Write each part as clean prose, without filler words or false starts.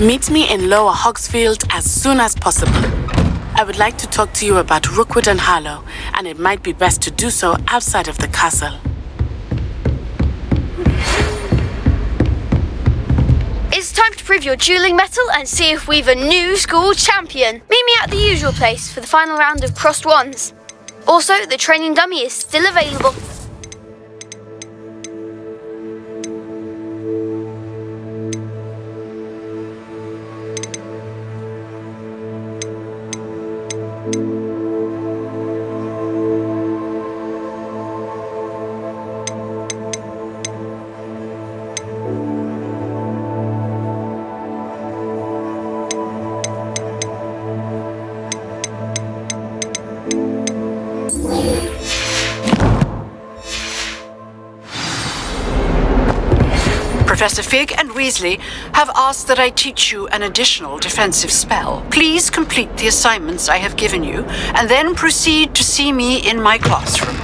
Meet me in Lower Hogsfield as soon as possible. I would like to talk to you about Rookwood and Harlow, and it might be best to do so outside of the castle. It's time to prove your dueling mettle and see if we've a new school champion. Meet me at the usual place for the final round of crossed wands. Also, the training dummy is still available. Professor Fig and Weasley have asked that I teach you an additional defensive spell. Please complete the assignments I have given you, and then proceed to see me in my classroom.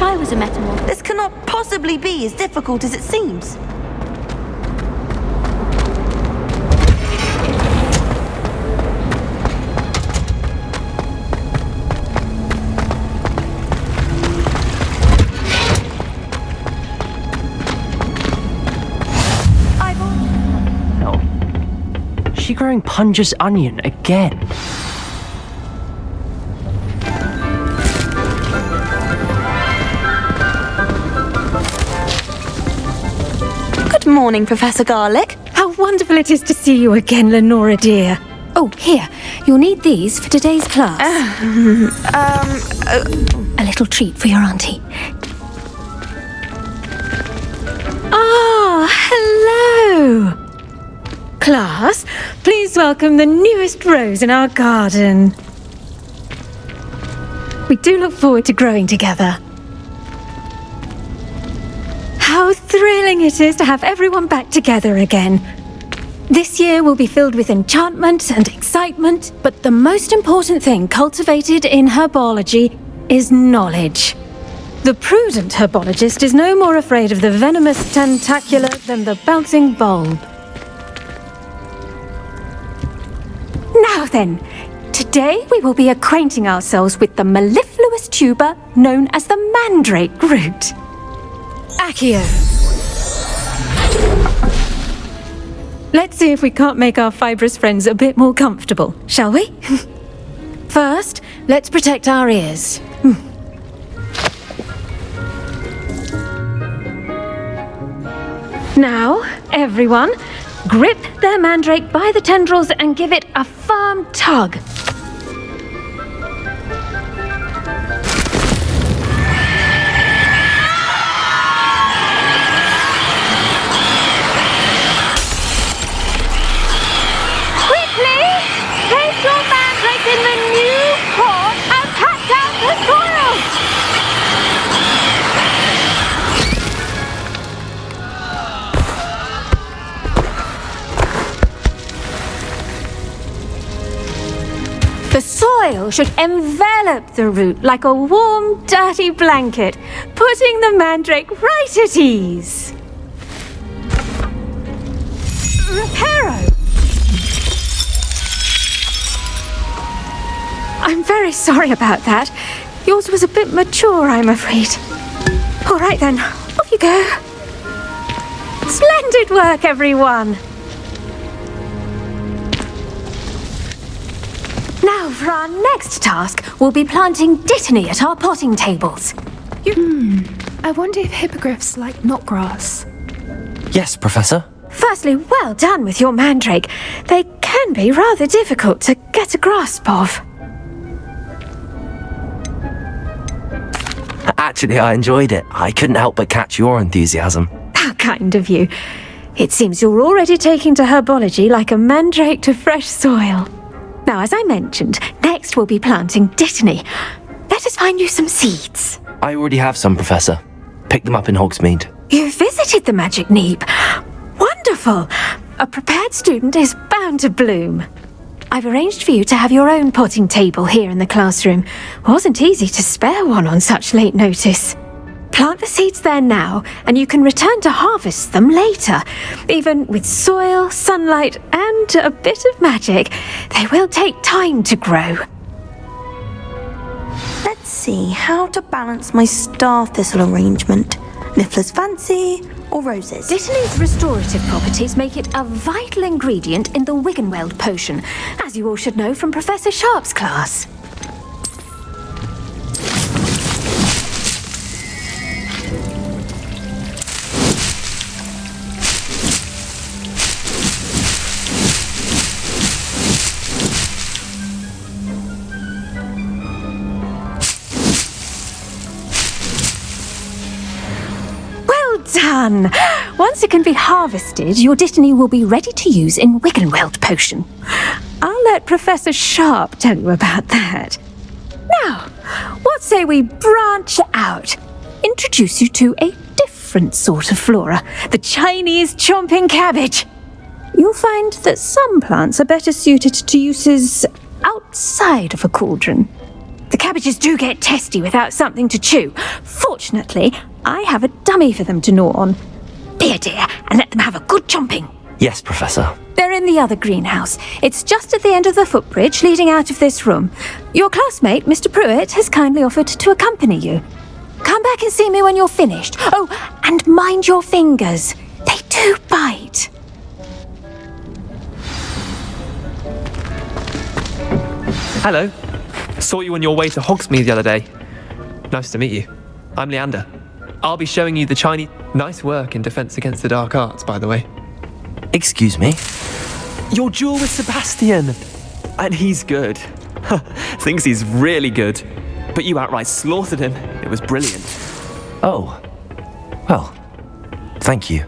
I was a metamorph. This cannot possibly be as difficult as it seems. No. Is she growing Punja's onion again? Good morning, Professor Garlick. How wonderful it is to see you again, Lenora dear. Oh, here. You'll need these for today's class. A little treat for your auntie. Ah, hello. Class, please welcome the newest rose in our garden. We do look forward to growing together. How thrilling it is to have everyone back together again. This year will be filled with enchantment and excitement, but the most important thing cultivated in herbology is knowledge. The prudent herbologist is no more afraid of the venomous tentacular than the bouncing bulb. Now then, today we will be acquainting ourselves with the mellifluous tuber known as the mandrake root. Accio. Let's see if we can't make our fibrous friends a bit more comfortable, shall we? First, let's protect our ears. Now, everyone, grip their mandrake by the tendrils and give it a firm tug. In the new pot and packed out the soil! The soil should envelop the root like a warm, dirty blanket, putting the mandrake right at ease. Reparo! I'm very sorry about that. Yours was a bit mature, I'm afraid. All right then, off you go. Splendid work, everyone! Now, for our next task, we'll be planting dittany at our potting tables. I wonder if hippogriffs like knotgrass. Yes, Professor. Firstly, well done with your mandrake. They can be rather difficult to get a grasp of. Actually, I enjoyed it. I couldn't help but catch your enthusiasm. How kind of you. It seems you're already taking to herbology like a mandrake to fresh soil. Now, as I mentioned, next we'll be planting dittany. Let us find you some seeds. I already have some, Professor. Picked them up in Hogsmeade. You visited the Magic Neep. Wonderful! A prepared student is bound to bloom. I've arranged for you to have your own potting table here in the classroom. Wasn't easy to spare one on such late notice. Plant the seeds there now, and you can return to harvest them later. Even with soil, sunlight, and a bit of magic, they will take time to grow. Let's see how to balance my star thistle arrangement. Niffler's fancy or roses? Dittany's restorative properties make it a vital ingredient in the Wiggenweld potion, as you all should know from Professor Sharp's class. Done! Once it can be harvested, your dittany will be ready to use in Wiggenweld potion. I'll let Professor Sharp tell you about that. Now, what say we branch out? Introduce you to a different sort of flora, the Chinese chomping cabbage. You'll find that some plants are better suited to uses outside of a cauldron. The cabbages do get testy without something to chew. Fortunately, I have a dummy for them to gnaw on. Be a dear and let them have a good chomping. Yes, Professor. They're in the other greenhouse. It's just at the end of the footbridge leading out of this room. Your classmate, Mr. Pruitt, has kindly offered to accompany you. Come back and see me when you're finished. Oh, and mind your fingers. They do bite. Hello. Saw you on your way to Hogsmeade the other day. Nice to meet you. I'm Leander. I'll be showing you the Chinese... Nice work in Defense Against the Dark Arts, by the way. Excuse me? Your duel with Sebastian! And he's good. Thinks he's really good. But you outright slaughtered him. It was brilliant. Oh. Well, thank you.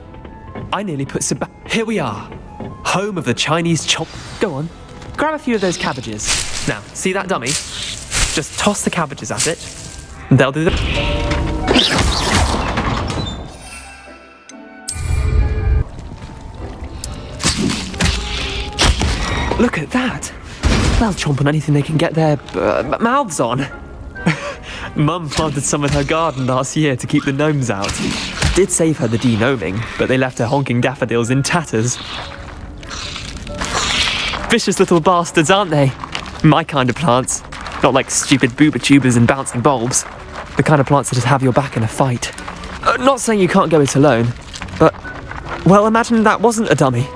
I nearly put Here we are. Home of the Chinese chop... Go on. Grab a few of those cabbages. Now, see that dummy? Just toss the cabbages at it. And they'll do the... Look at that! They'll chomp on anything they can get their mouths on. Mum planted some in her garden last year to keep the gnomes out. Did save her the de-gnoming, but they left her honking daffodils in tatters. Vicious little bastards, aren't they? My kind of plants. Not like stupid booba tubers and bouncing bulbs. The kind of plants that just have your back in a fight. Not saying you can't go it alone, but... Well, imagine that wasn't a dummy.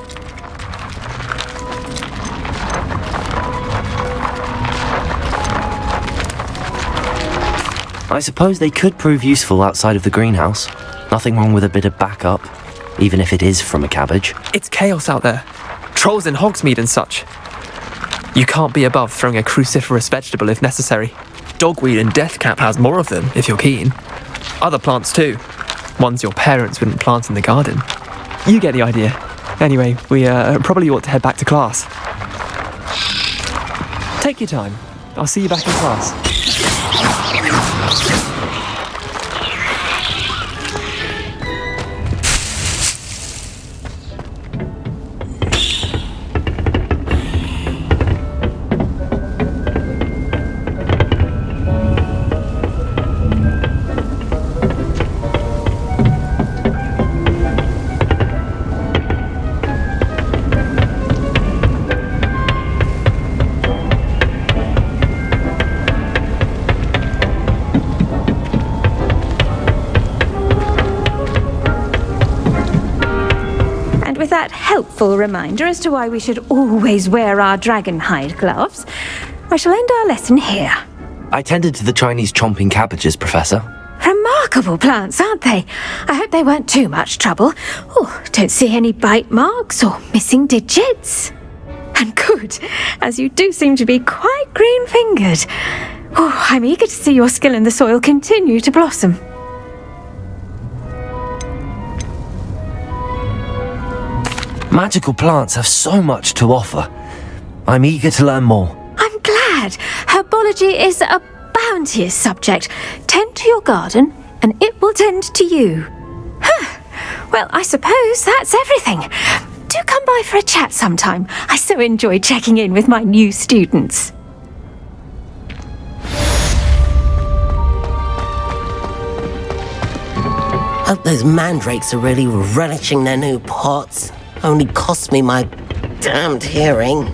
I suppose they could prove useful outside of the greenhouse. Nothing wrong with a bit of backup, even if it is from a cabbage. It's chaos out there. Trolls in Hogsmeade and such. You can't be above throwing a cruciferous vegetable if necessary. Dogweed and deathcap has more of them, if you're keen. Other plants too. Ones your parents wouldn't plant in the garden. You get the idea. Anyway, we probably ought to head back to class. Take your time. I'll see you back in class. that helpful reminder as to why we should always wear our dragon hide gloves, I shall end our lesson here. I tended to the Chinese chomping cabbages, Professor. Remarkable plants, aren't they? I hope they weren't too much trouble. Oh, don't see any bite marks or missing digits. And good, as you do seem to be quite green-fingered. Oh, I'm eager to see your skill in the soil continue to blossom. Magical plants have so much to offer. I'm eager to learn more. I'm glad. Herbology is a bounteous subject. Tend to your garden, and it will tend to you. Well, I suppose that's everything. Do come by for a chat sometime. I so enjoy checking in with my new students. Hope those mandrakes are really relishing their new pots. Only cost me my damned hearing.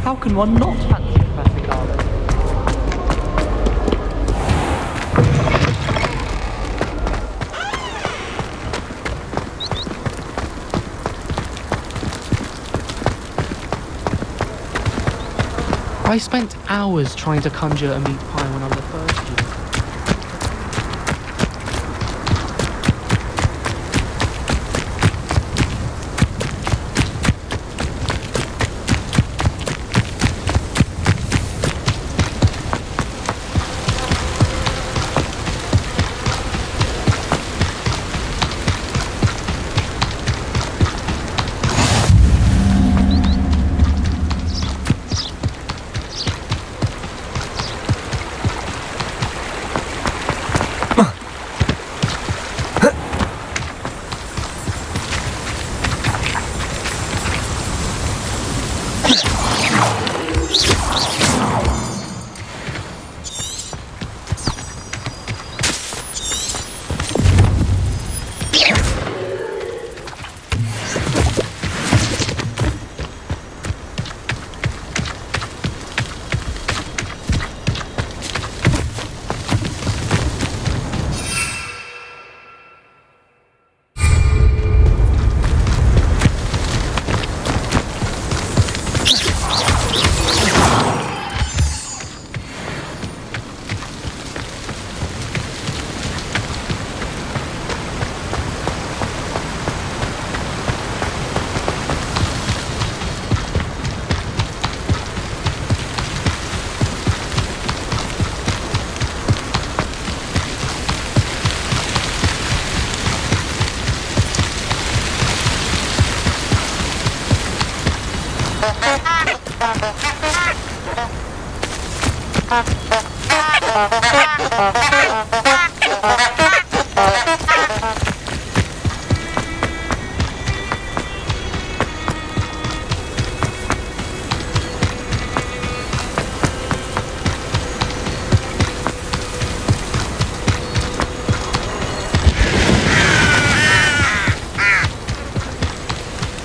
How can one not fancy Professor Garland? I spent hours trying to conjure a meat pie when I was a first year.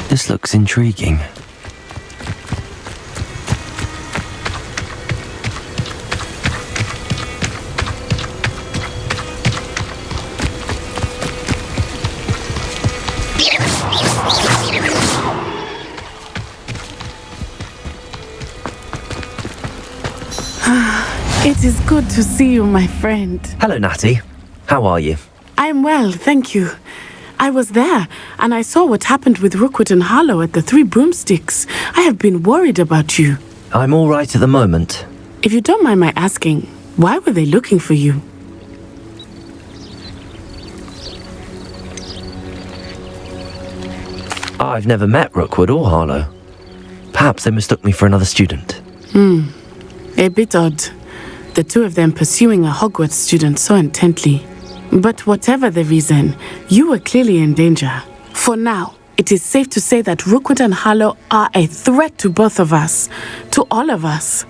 This looks intriguing. It is good to see you, my friend. Hello, Natty. How are you? I'm well, thank you. I was there, and I saw what happened with Rookwood and Harlow at the Three Broomsticks. I have been worried about you. I'm all right at the moment. If you don't mind my asking, why were they looking for you? I've never met Rookwood or Harlow. Perhaps they mistook me for another student. A bit odd. The two of them pursuing a Hogwarts student so intently. But whatever the reason, you were clearly in danger. For now, it is safe to say that Rookwood and Harlow are a threat to both of us, to all of us.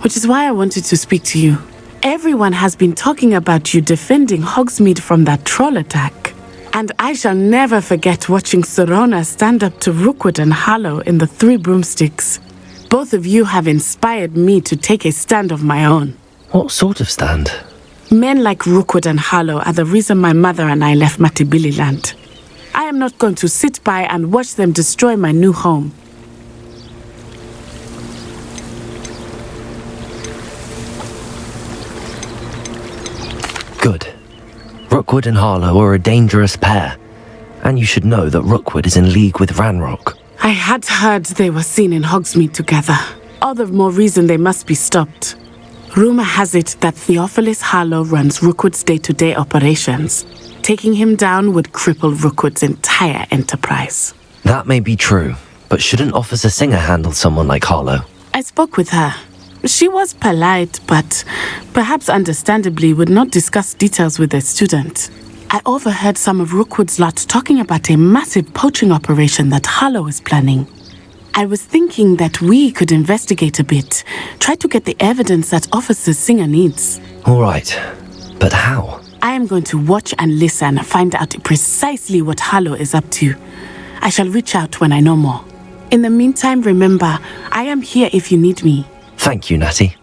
Which is why I wanted to speak to you. Everyone has been talking about you defending Hogsmeade from that troll attack. And I shall never forget watching Sorona stand up to Rookwood and Harlow in the Three Broomsticks. Both of you have inspired me to take a stand of my own. What sort of stand? Men like Rookwood and Harlow are the reason my mother and I left Matibili land. I am not going to sit by and watch them destroy my new home. Good. Rookwood and Harlow are a dangerous pair. And you should know that Rookwood is in league with Ranrock. I had heard they were seen in Hogsmeade together. All the more reason they must be stopped. Rumor has it that Theophilus Harlow runs Rookwood's day-to-day operations. Taking him down would cripple Rookwood's entire enterprise. That may be true, but shouldn't Officer Singer handle someone like Harlow? I spoke with her. She was polite, but perhaps understandably would not discuss details with a student. I overheard some of Rookwood's lot talking about a massive poaching operation that Harlow is planning. I was thinking that we could investigate a bit, try to get the evidence that Officer Singer needs. All right, but how? I am going to watch and listen, find out precisely what Harlow is up to. I shall reach out when I know more. In the meantime, remember, I am here if you need me. Thank you, Natty.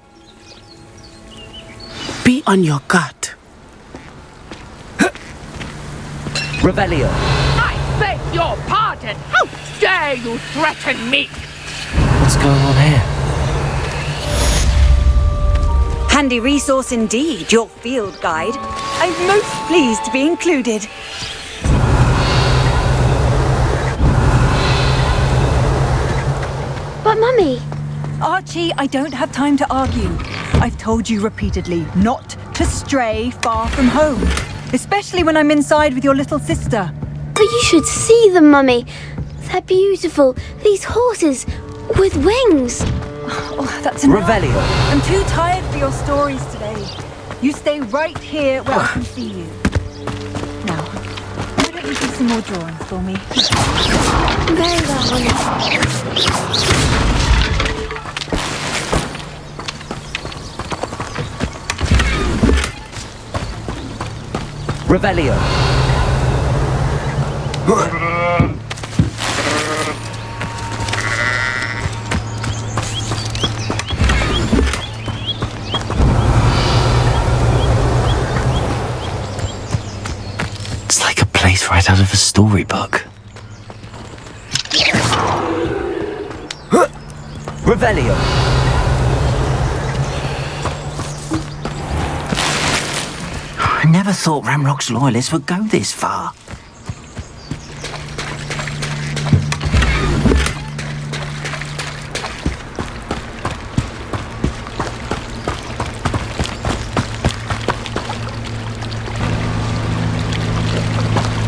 Be on your guard. Revelio. I beg your pardon! How dare you threaten me? What's going on here? Handy resource indeed, your field guide. I'm most pleased to be included. But Mummy... Archie, I don't have time to argue. I've told you repeatedly not to stray far from home, especially when I'm inside with your little sister. But you should see them, Mummy. They're beautiful. These horses with wings. Oh, that's enough. Revelio. I'm too tired for your stories today. You stay right here where I can see you. Now, why don't you do some more drawings for me? Very well, Revelio. It's like a place right out of a storybook. Revelio. I never thought Ramrock's loyalists would go this far.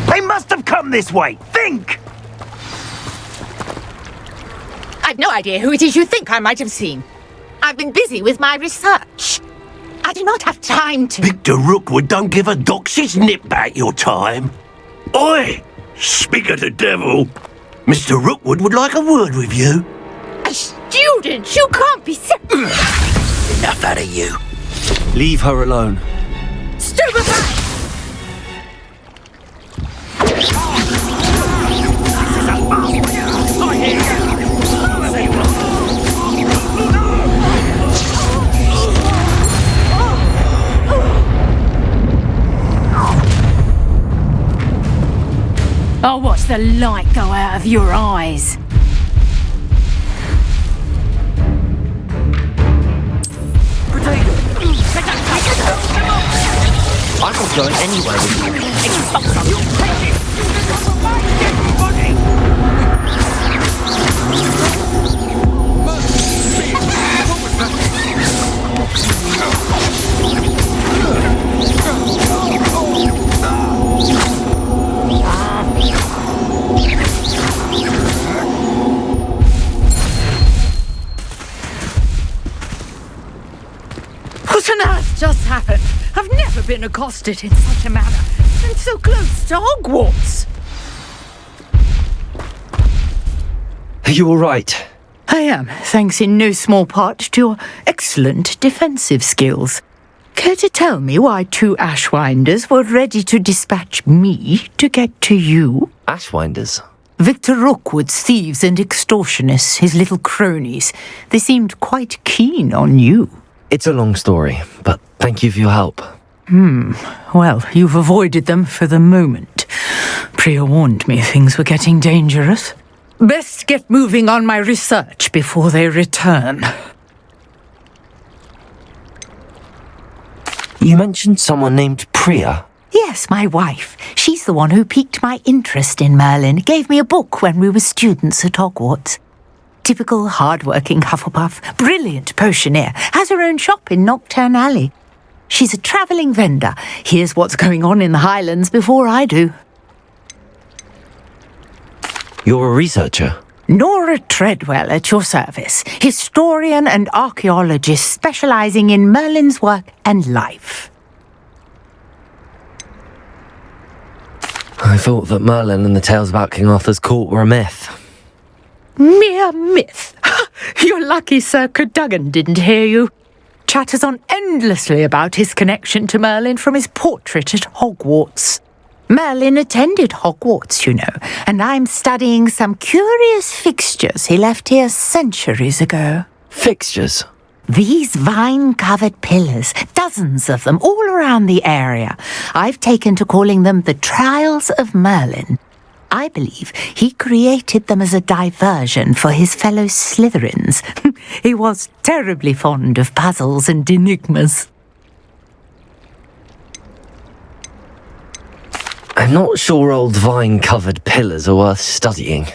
They must have come this way! Think! I've no idea who it is you think I might have seen. I've been busy with my research. I do not have time to... Victor Rookwood don't give a doxy's nip back your time. Oi! Speak of the devil. Mr. Rookwood would like a word with you. A student? You can't be so... Enough out of you. Leave her alone. Stupefy! I'll watch the light go out of your eyes. I'm not going anywhere with you. What on earth just happened? I've never been accosted in such a manner, and so close to Hogwarts. Are you all right? I am, thanks in no small part to your excellent defensive skills. Care to tell me why 2 Ashwinders were ready to dispatch me to get to you? Ashwinders? Victor Rookwood's thieves and extortionists, his little cronies. They seemed quite keen on you. It's a long story, but thank you for your help. Well, you've avoided them for the moment. Priya warned me things were getting dangerous. Best get moving on my research before they return. You mentioned someone named Priya. Yes, my wife. She's the one who piqued my interest in Merlin. Gave me a book when we were students at Hogwarts. Typical hard-working Hufflepuff, brilliant potioneer, has her own shop in Knockturn Alley. She's a travelling vendor. Hears what's going on in the Highlands before I do. You're a researcher? Nora Treadwell at your service, historian and archaeologist specialising in Merlin's work and life. I thought that Merlin and the tales about King Arthur's court were a myth. Mere myth. You're lucky Sir Cadogan didn't hear you. Chatters on endlessly about his connection to Merlin from his portrait at Hogwarts. Merlin attended Hogwarts, you know, and I'm studying some curious fixtures he left here centuries ago. Fixtures? These vine-covered pillars, dozens of them all around the area. I've taken to calling them the Trials of Merlin. I believe he created them as a diversion for his fellow Slytherins. He was terribly fond of puzzles and enigmas. I'm not sure old vine-covered pillars are worth studying.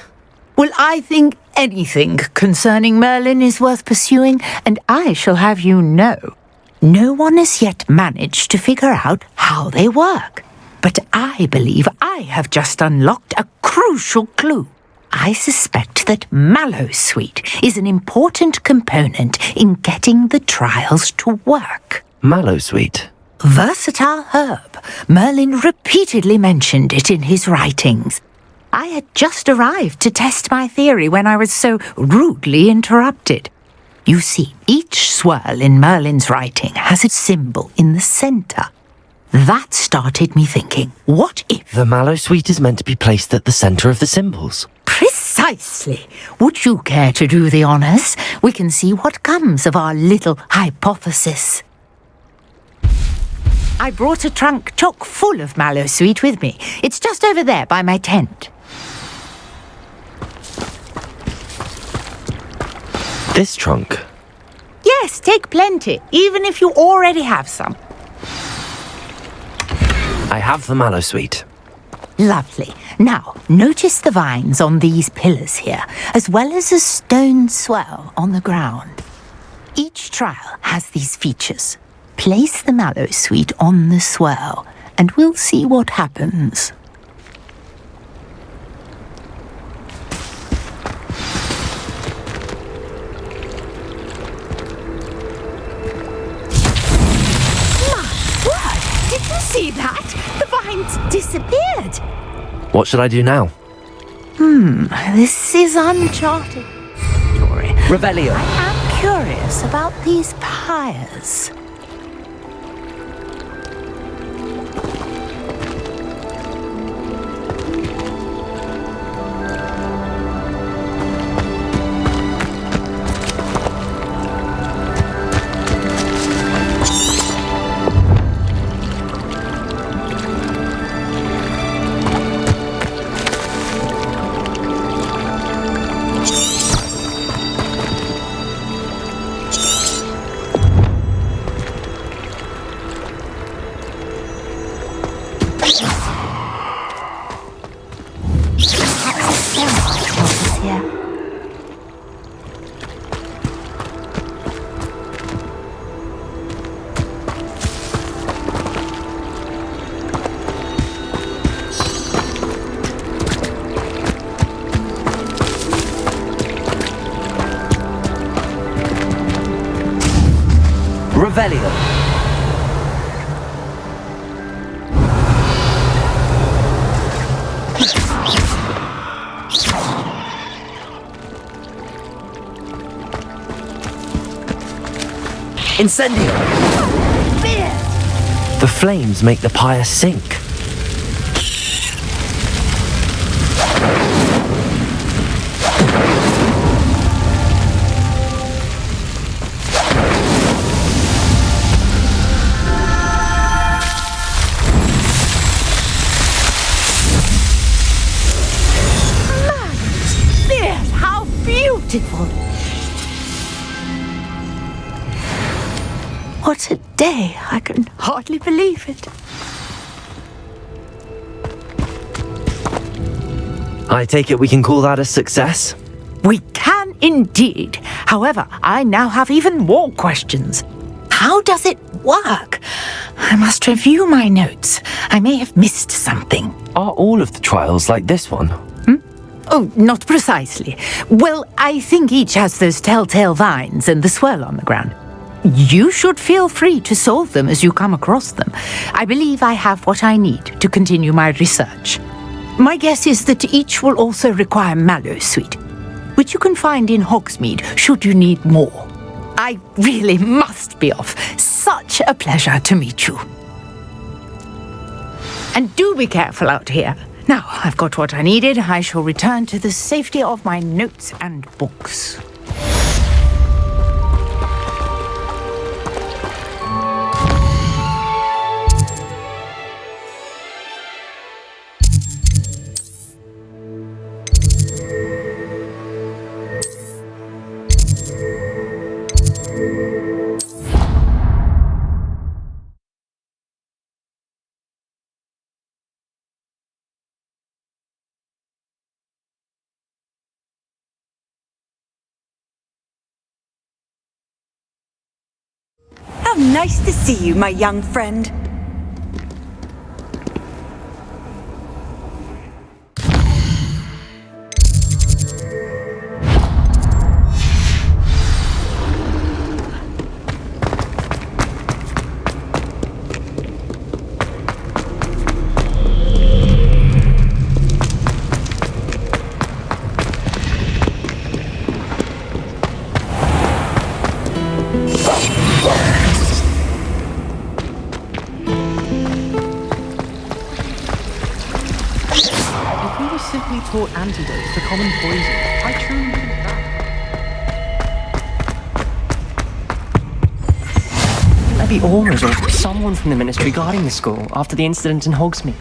Well, I think anything concerning Merlin is worth pursuing, and I shall have you know, no one has yet managed to figure out how they work. But I believe I have just unlocked a crucial clue. I suspect that Mallowsweet is an important component in getting the trials to work. Mallowsweet? Versatile herb. Merlin repeatedly mentioned it in his writings. I had just arrived to test my theory when I was so rudely interrupted. You see, each swirl in Merlin's writing has a symbol in the centre. That started me thinking, what if... The Mallowsweet is meant to be placed at the centre of the symbols. Precisely. Would you care to do the honours? We can see what comes of our little hypothesis. I brought a trunk chock full of Mallowsweet with me. It's just over there by my tent. This trunk? Yes, take plenty, even if you already have some. I have the Mallowsweet. Lovely. Now, notice the vines on these pillars here, as well as a stone swell on the ground. Each trial has these features. Place the Mallowsweet on the swell, and we'll see what happens. Did you see that? The vines disappeared. What should I do now? This is uncharted territory. Revelio. I am curious about these pyres. Revelio. Incendio! The flames make the pyre sink. Yes, how beautiful! What a day! I can hardly believe it. I take it we can call that a success? We can indeed. However, I now have even more questions. How does it work? I must review my notes. I may have missed something. Are all of the trials like this one? Oh, not precisely. Well, I think each has those telltale vines and the swirl on the ground. You should feel free to solve them as you come across them. I believe I have what I need to continue my research. My guess is that each will also require mallow sweet, which you can find in Hogsmeade should you need more. I really must be off. Such a pleasure to meet you. And do be careful out here. Now, I've got what I needed. I shall return to the safety of my notes and books. How nice to see you, my young friend. Simply taught antidotes to common poison. I truly think that. Maybe Aura's or someone from the Ministry guarding the school after the incident in Hogsmeade.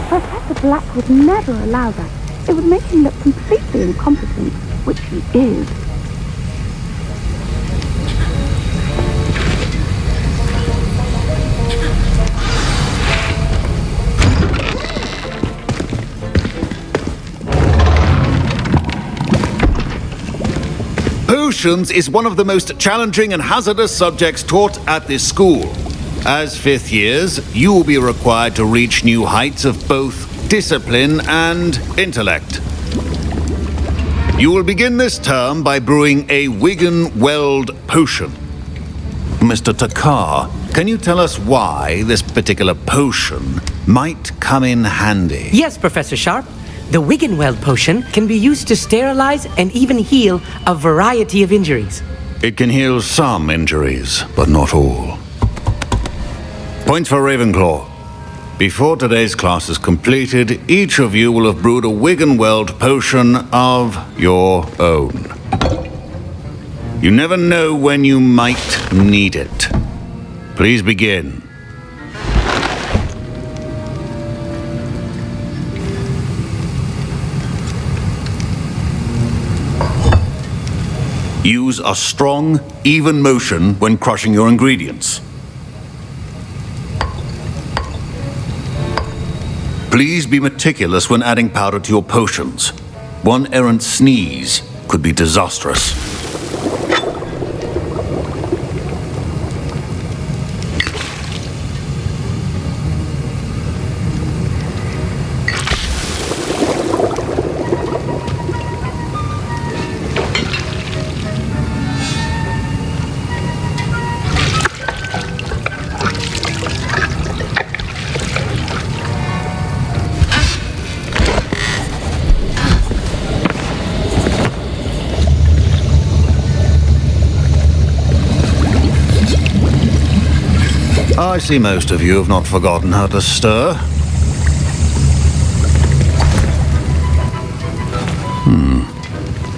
Professor Black would never allow that. It would make him look completely incompetent, which he is. Potions is one of the most challenging and hazardous subjects taught at this school. As fifth years, you will be required to reach new heights of both discipline and intellect. You will begin this term by brewing a Wigan-Weld potion. Mr. Takar, can you tell us why this particular potion might come in handy? Yes, Professor Sharp. The Wigan-Weld potion can be used to sterilize and even heal a variety of injuries. It can heal some injuries, but not all. Points for Ravenclaw. Before today's class is completed, each of you will have brewed a Wigan-Weld potion of your own. You never know when you might need it. Please begin. Use a strong, even motion when crushing your ingredients. Please be meticulous when adding powder to your potions. One errant sneeze could be disastrous. I see most of you have not forgotten how to stir.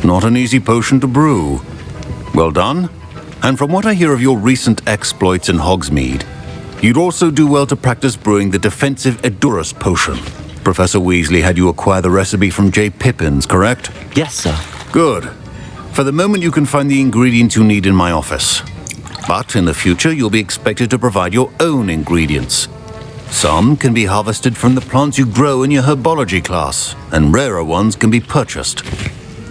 Not an easy potion to brew. Well done. And from what I hear of your recent exploits in Hogsmeade, you'd also do well to practice brewing the defensive Edurus potion. Professor Weasley had you acquire the recipe from J. Pippin's, correct? Yes, sir. Good. For the moment, you can find the ingredients you need in my office. But in the future, you'll be expected to provide your own ingredients. Some can be harvested from the plants you grow in your herbology class, and rarer ones can be purchased.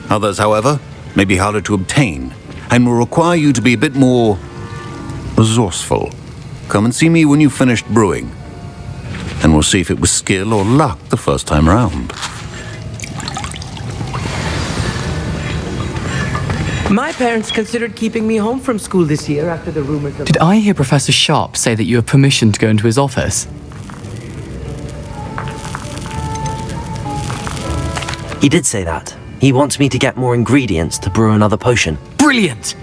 Others, however, may be harder to obtain, and will require you to be a bit more resourceful. Come and see me when you've finished brewing, and we'll see if it was skill or luck the first time round. My parents considered keeping me home from school this year after the rumors of... Did I hear Professor Sharp say that you have permission to go into his office? He did say that. He wants me to get more ingredients to brew another potion. Brilliant!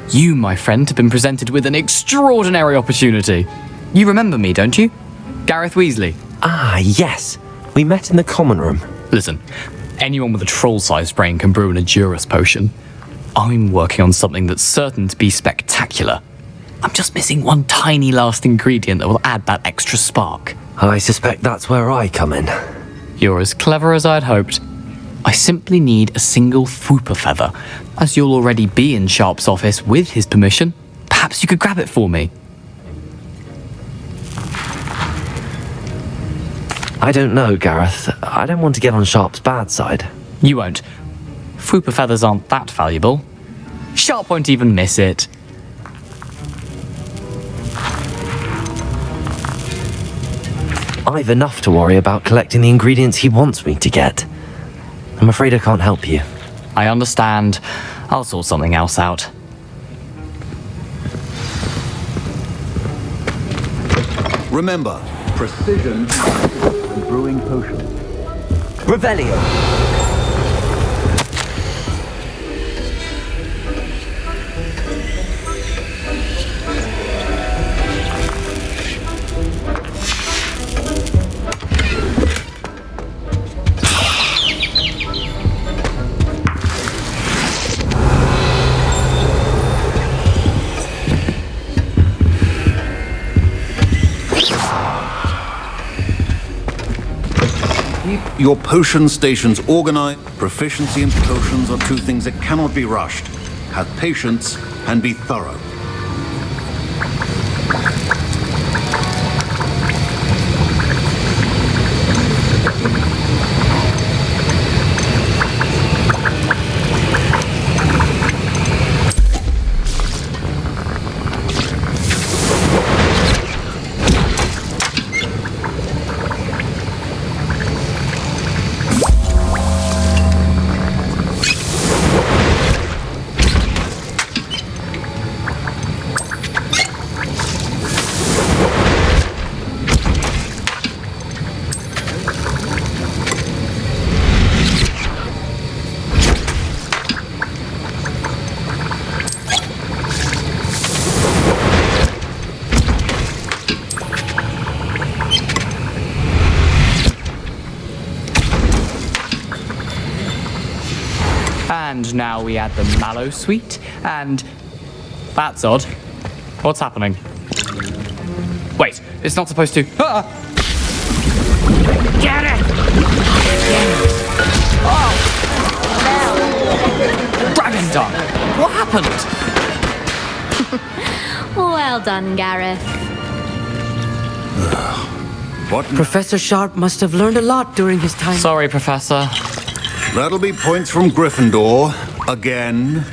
You, my friend, have been presented with an extraordinary opportunity. You remember me, don't you? Gareth Weasley. Ah, yes. We met in the common room. Listen, anyone with a troll-sized brain can brew an Edurus potion. I'm working on something that's certain to be spectacular. I'm just missing one tiny last ingredient that will add that extra spark. I suspect that's where I come in. You're as clever as I'd hoped. I simply need a single Fwooper feather. As you'll already be in Sharp's office with his permission, perhaps you could grab it for me. I don't know, Gareth. I don't want to get on Sharp's bad side. You won't. Fwooper feathers aren't that valuable. Sharp won't even miss it. I've enough to worry about collecting the ingredients he wants me to get. I'm afraid I can't help you. I understand. I'll sort something else out. Remember, precision and brewing potions. Revelio. Keep your potion stations organized. Proficiency in potions are two things that cannot be rushed. Have patience and be thorough. And now we add the mallow sweet, and... That's odd. What's happening? Wait, it's not supposed to... Ah! Get it! Oh! Dragon Dung! What happened? Well done, Gareth. What? Professor Sharp must have learned a lot during his time. Sorry, Professor. That'll be points from Gryffindor. Again.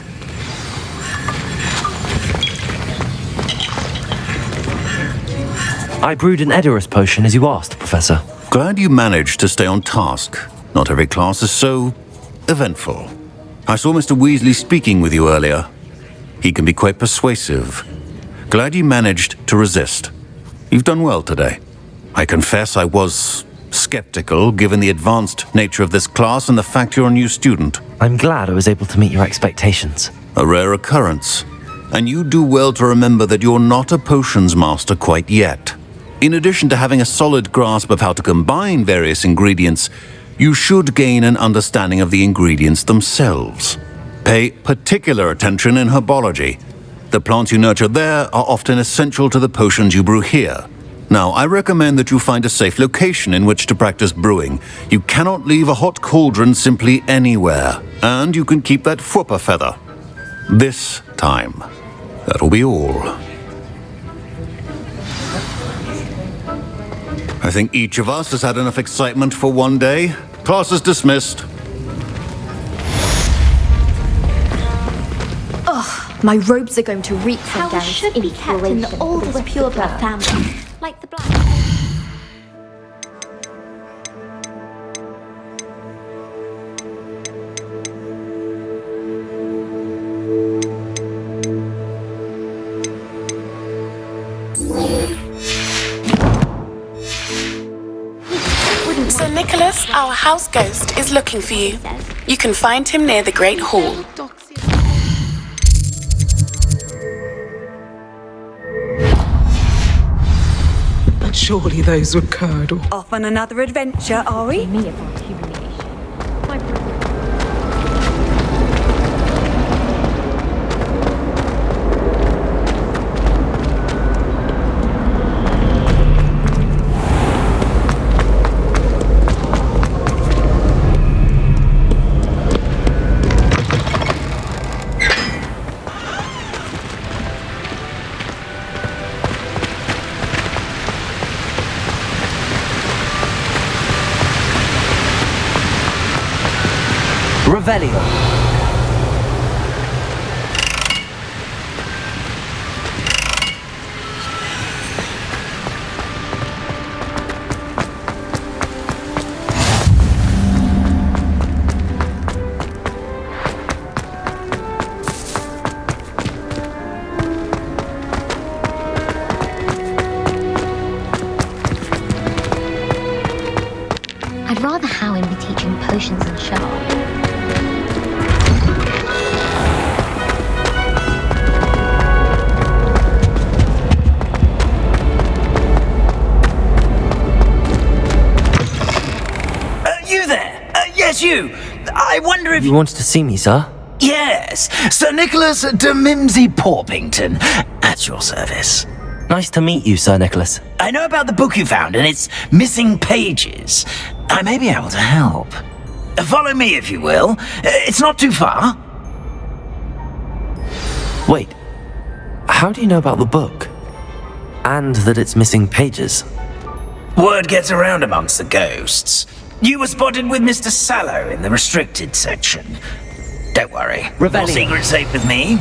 I brewed an Edurus potion as you asked, Professor. Glad you managed to stay on task. Not every class is so eventful. I saw Mr. Weasley speaking with you earlier. He can be quite persuasive. Glad you managed to resist. You've done well today. I confess I was skeptical, given the advanced nature of this class and the fact you're a new student. I'm glad I was able to meet your expectations. A rare occurrence. And you do well to remember that you're not a potions master quite yet. In addition to having a solid grasp of how to combine various ingredients, you should gain an understanding of the ingredients themselves. Pay particular attention in herbology. The plants you nurture there are often essential to the potions you brew here. Now, I recommend that you find a safe location in which to practice brewing. You cannot leave a hot cauldron simply anywhere, and you can keep that Fwooper feather. This time. That'll be all. I think each of us has had enough excitement for one day. Class is dismissed. Ugh, my robes are going to reek from Gareth's should be kept in the oldest pureblood family, like the black. Sir Nicholas, our house ghost, is looking for you. You can find him near the Great Hall. But surely those would curdle. Off on another adventure, are we? Revelio. I'd rather Howin be teaching potions than Charles. Yes, you! I wonder if... You wanted to see me, sir? Yes, Sir Nicholas de Mimsy Porpington, at your service. Nice to meet you, Sir Nicholas. I know about the book you found and its missing pages. I may be able to help. Follow me, if you will. It's not too far. Wait, how do you know about the book? And that it's missing pages? Word gets around amongst the ghosts. You were spotted with Mr. Sallow in the restricted section. Don't worry. Your secret's safe with me.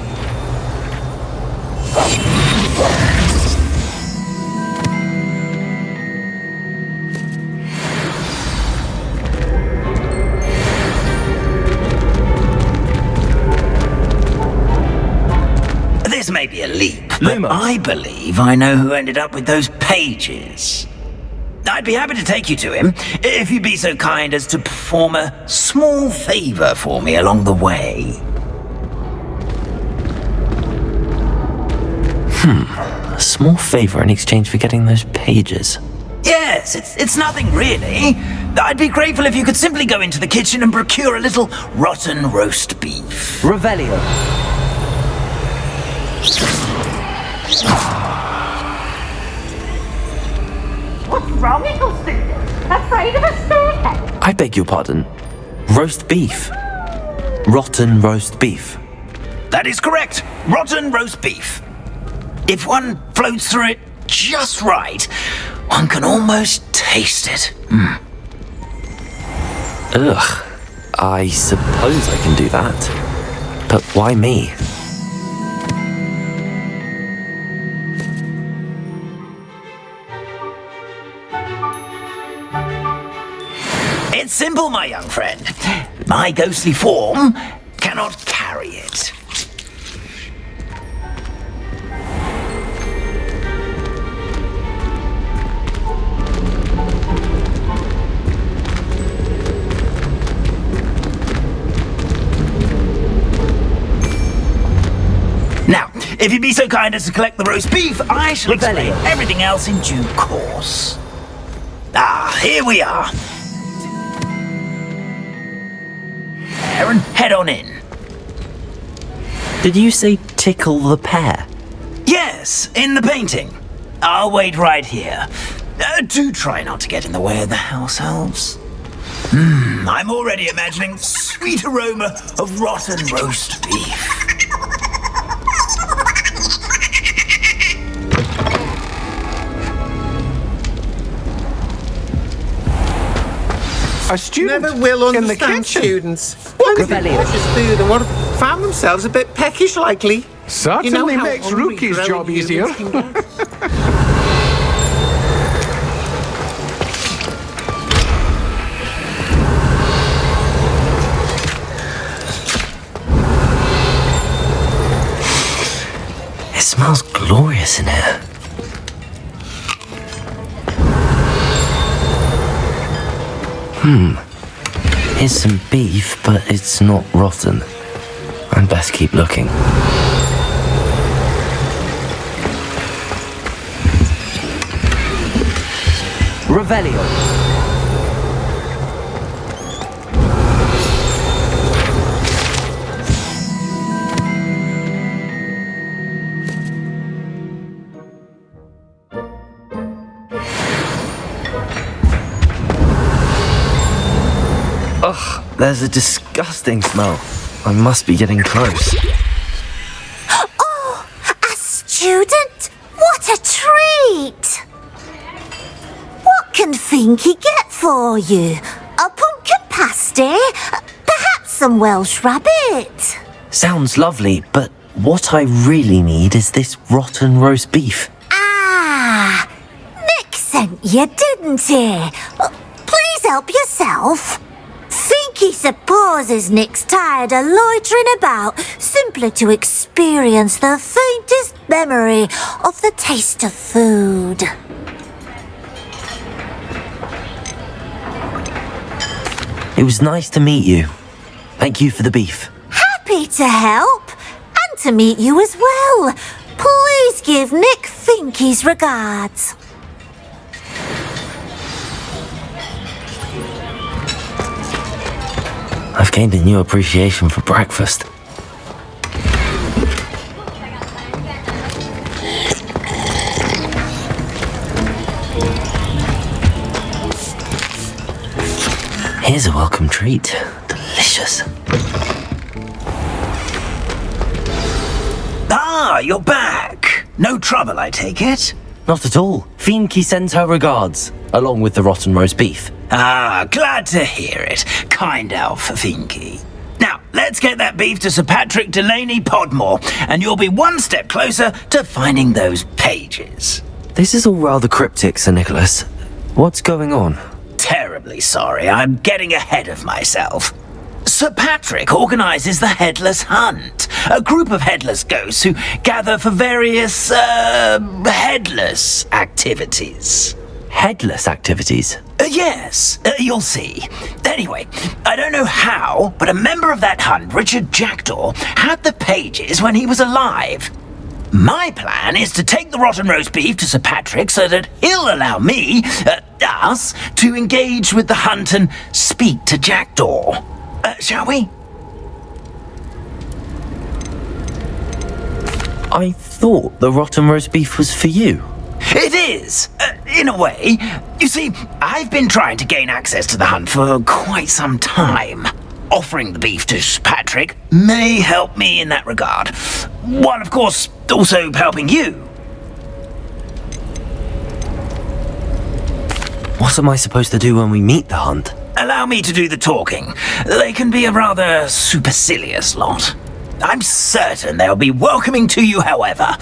This may be a leap, but I believe I know who ended up with those pages. I'd be happy to take you to him, if you'd be so kind as to perform a small favor for me along the way. A small favor in exchange for getting those pages. Yes, it's nothing really. I'd be grateful if you could simply go into the kitchen and procure a little rotten roast beef. Revelio. What's wrong, little student? Afraid of a staircase? I beg your pardon. Roast beef. Rotten roast beef. That is correct. Rotten roast beef. If one floats through it just right, one can almost taste it. Ugh. I suppose I can do that. But why me? It's simple, my young friend. My ghostly form cannot carry it. Now, If you'd be so kind as to collect the roast beef, I shall explain everything else in due course. Ah, here we are. Aaron, head on in. Did you say tickle the pear? Yes, in the painting. I'll wait right here. Do try not to get in the way of the house elves. I'm already imagining the sweet aroma of rotten roast beef. Our students never will understand students. What could be precious food and what found themselves a bit peckish likely. Certainly makes Rookie's job easier. It smells glorious in here. Here's some beef, but it's not rotten. I'd best keep looking. Revelio. Ugh, there's a disgusting smell. I must be getting close. Oh, a student? What a treat! What can Finky get for you? A pumpkin pasty? Perhaps some Welsh rabbit? Sounds lovely, but what I really need is this rotten roast beef. Ah, Nick sent you, didn't he? Please help yourself. Finky supposes Nick's tired of loitering about simply to experience the faintest memory of the taste of food. It was nice to meet you. Thank you for the beef. Happy to help, and to meet you as well. Please give Nick Finky's regards. I've gained a new appreciation for breakfast. Here's a welcome treat. Delicious. Ah, you're back. No trouble, I take it? Not at all. Finky sends her regards, along with the rotten roast beef. Ah, glad to hear it. Kind elf, Finky. Now, let's get that beef to Sir Patrick Delaney Podmore, and you'll be one step closer to finding those pages. This is all rather cryptic, Sir Nicholas. What's going on? Terribly sorry, I'm getting ahead of myself. Sir Patrick organises the Headless Hunt, a group of headless ghosts who gather for various, headless activities. Headless activities? Yes, you'll see. Anyway, I don't know how, but a member of that hunt, Richard Jackdaw, had the pages when he was alive. My plan is to take the rotten roast beef to Sir Patrick so that he'll allow me, us, to engage with the hunt and speak to Jackdaw. Shall we? I thought the rotten roast beef was for you. It is, in a way. You see, I've been trying to gain access to the hunt for quite some time. Offering the beef to Sir Patrick may help me in that regard. While, of course, also helping you. What am I supposed to do when we meet the hunt? Allow me to do the talking. They can be a rather supercilious lot. I'm certain they'll be welcoming to you, however,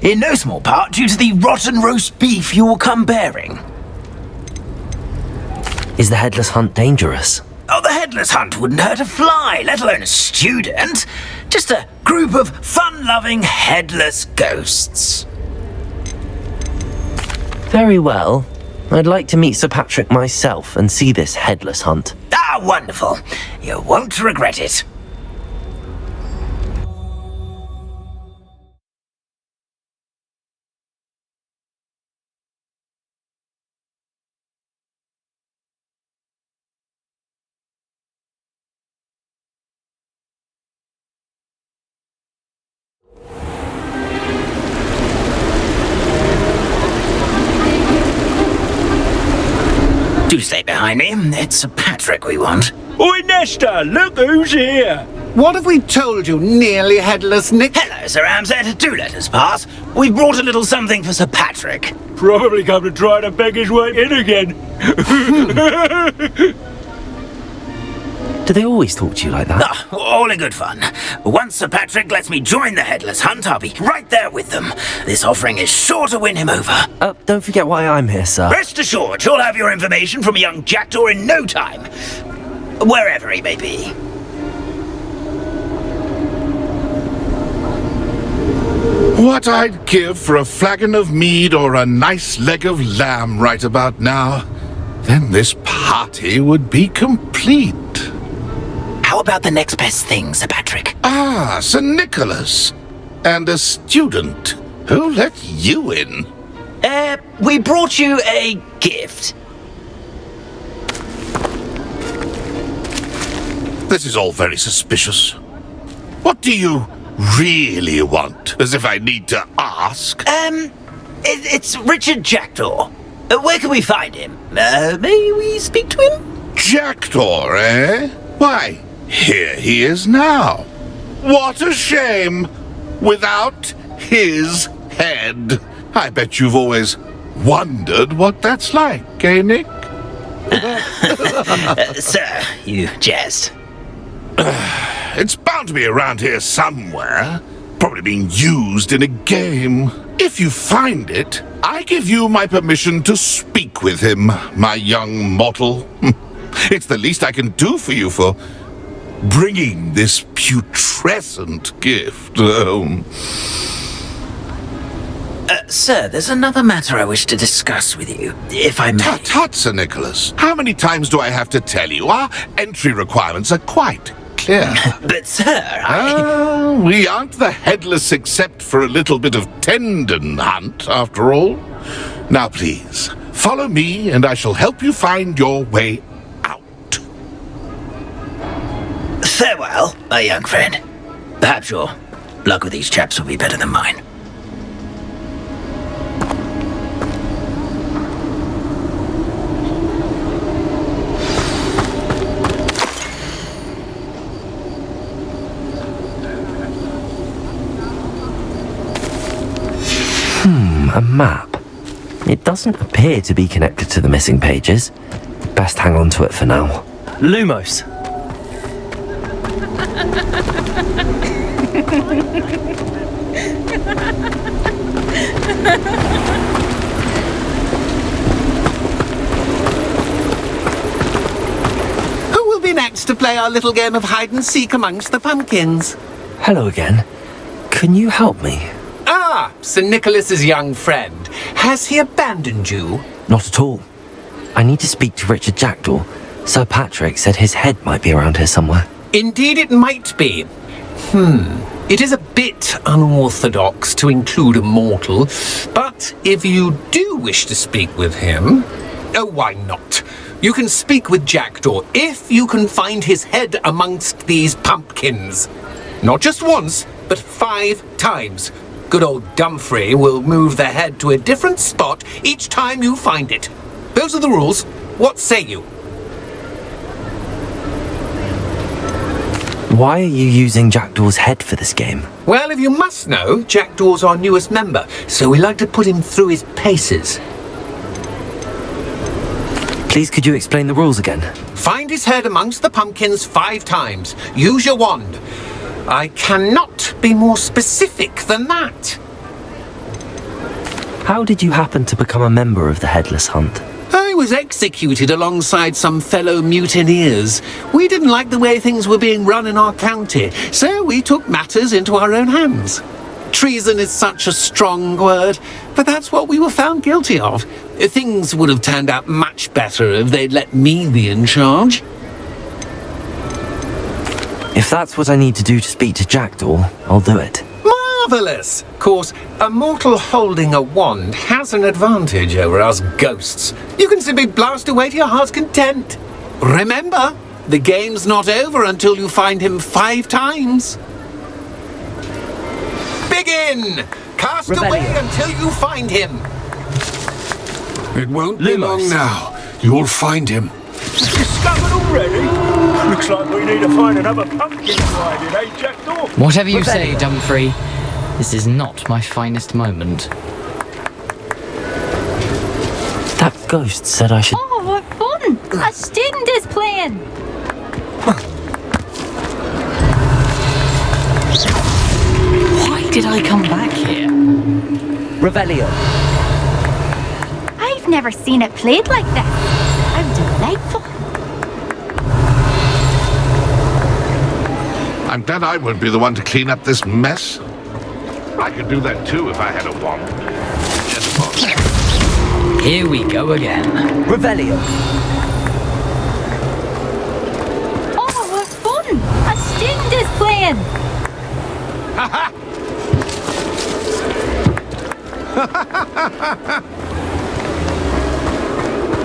in no small part due to the rotten roast beef you will come bearing. Is the Headless Hunt dangerous? Oh, the Headless Hunt wouldn't hurt a fly, let alone a student. Just a group of fun-loving headless ghosts. Very well. I'd like to meet Sir Patrick myself and see this Headless Hunt. Ah, wonderful. You won't regret it. Do stay behind me. It's Sir Patrick we want. Oi, Nesta, look who's here. What have we told you, nearly headless Nick? Hello, Sir Ramsay. Do let us pass. We've brought a little something for Sir Patrick. Probably come to try to beg his way in again. Do they always talk to you like that? Oh, all in good fun. Once Sir Patrick lets me join the Headless Hunt, I'll be right there with them. This offering is sure to win him over. Don't forget why I'm here, sir. Rest assured, you'll have your information from a young jackdaw in no time. Wherever he may be. What I'd give for a flagon of mead or a nice leg of lamb right about now. Then this party would be complete. How about the next best thing, Sir Patrick? Ah, Sir Nicholas. And a student. Who let you in? We brought you a gift. This is all very suspicious. What do you really want? As if I need to ask. It's Richard Jackdaw. Where can we find him? May we speak to him? Jackdaw, eh? Why, here he is now. What a shame. Without his head. I bet you've always wondered what that's like, eh, Nick? Sir, you jest. It's bound to be around here somewhere. Probably being used in a game. If you find it, I give you my permission to speak with him, my young mortal. It's the least I can do for you for bringing this putrescent gift home. Sir, there's another matter I wish to discuss with you, if I may. Tut, Sir Nicholas. How many times do I have to tell you? Our entry requirements are quite clear. But, sir, we aren't the headless except for a little bit of tendon hunt, after all. Now, please, follow me and I shall help you find your way out. Farewell, my young friend. Perhaps your luck with these chaps will be better than mine. A map. It doesn't appear to be connected to the missing pages. Best hang on to it for now. Lumos. Who will be next to play our little game of hide and seek amongst the pumpkins? Hello again. Can you help me? Ah, Sir Nicholas's young friend. Has he abandoned you? Not at all. I need to speak to Richard Jackdaw. Sir Patrick said his head might be around here somewhere. Indeed it might be. It is a bit unorthodox to include a mortal, but if you do wish to speak with him, why not? You can speak with Jackdaw if you can find his head amongst these pumpkins. Not just once, but 5 times. Good old Dumfrey will move the head to a different spot each time you find it. Those are the rules. What say you? Why are you using Jackdaw's head for this game? Well, if you must know, Jackdaw's our newest member, so we like to put him through his paces. Please, could you explain the rules again? Find his head amongst the pumpkins 5 times. Use your wand. I cannot be more specific than that. How did you happen to become a member of the Headless Hunt? I was executed alongside some fellow mutineers. We didn't like the way things were being run in our county, so we took matters into our own hands. Treason is such a strong word, but that's what we were found guilty of. Things would have turned out much better if they'd let me be in charge. If that's what I need to do to speak to Jackdaw, I'll do it. Marvellous! Of course, a mortal holding a wand has an advantage over us ghosts. You can simply blast away to your heart's content. Remember, the game's not over until you find him 5 times. Begin! Cast away until you find him. It won't be long now. you'll find him. Discovered already? Looks like we need to find another pumpkin hiding, eh, Jackdaw? Whatever you say, Dumfrey. This is not my finest moment. That ghost said I should... Oh, what fun! A student is playing! Why did I come back here? Revelio. I've never seen it played like this. How delightful. I'm glad I won't be the one to clean up this mess. I could do that too if I had a wand. Here we go again. Revelio. Oh, what fun! A student is playing!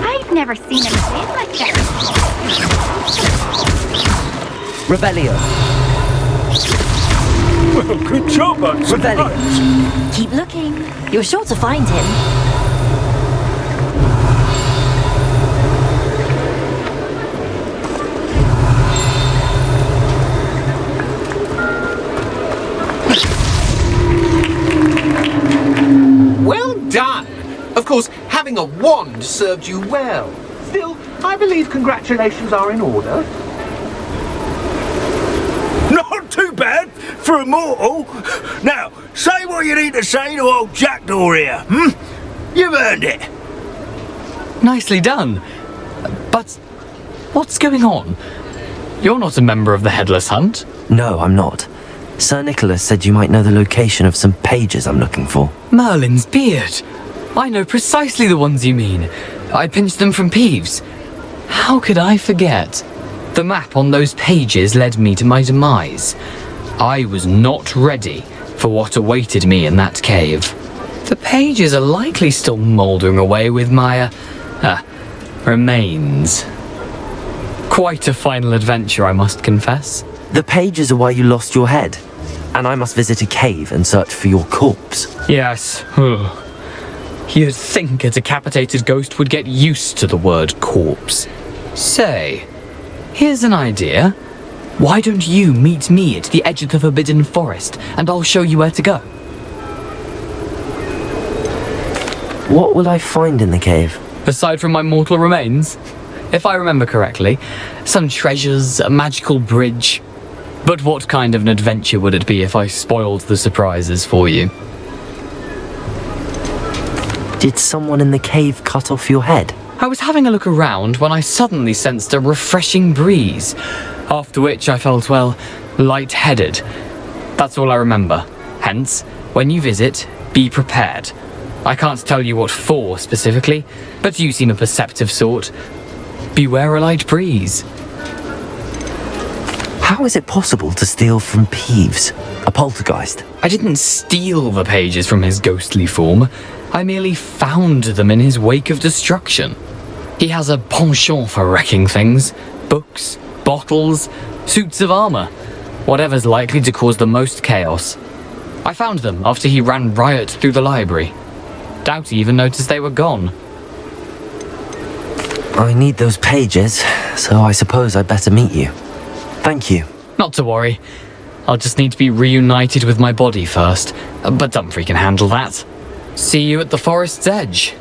I've never seen it played like this. Revelio. Well, good job, Revelio. Keep looking. You're sure to find him. Well done! Of course, having a wand served you well. Still, I believe congratulations are in order. Not too bad for a mortal. Now, say what you need to say to old Jackdaw here, hmm? You've earned it. Nicely done. But what's going on? You're not a member of the Headless Hunt. No, I'm not. Sir Nicholas said you might know the location of some pages I'm looking for. Merlin's beard. I know precisely the ones you mean. I pinched them from Peeves. How could I forget? The map on those pages led me to my demise. I was not ready for what awaited me in that cave. The pages are likely still mouldering away with my, remains. Quite a final adventure, I must confess. The pages are why you lost your head, and I must visit a cave and search for your corpse. Yes. You'd think a decapitated ghost would get used to the word corpse. Say, here's an idea. Why don't you meet me at the edge of the Forbidden Forest, and I'll show you where to go? What will I find in the cave? Aside from my mortal remains? If I remember correctly, some treasures, a magical bridge. But what kind of an adventure would it be if I spoiled the surprises for you? Did someone in the cave cut off your head? I was having a look around when I suddenly sensed a refreshing breeze, after which I felt, well, lightheaded. That's all I remember. Hence, when you visit, be prepared. I can't tell you what for specifically, but you seem a perceptive sort. Beware a light breeze. How is it possible to steal from Peeves, a poltergeist? I didn't steal the pages from his ghostly form. I merely found them in his wake of destruction. He has a penchant for wrecking things. Books, bottles, suits of armor. Whatever's likely to cause the most chaos. I found them after he ran riot through the library. Doubt he even noticed they were gone. I need those pages, so I suppose I'd better meet you. Thank you. Not to worry. I'll just need to be reunited with my body first. But Dumfrey can handle that. See you at the forest's edge.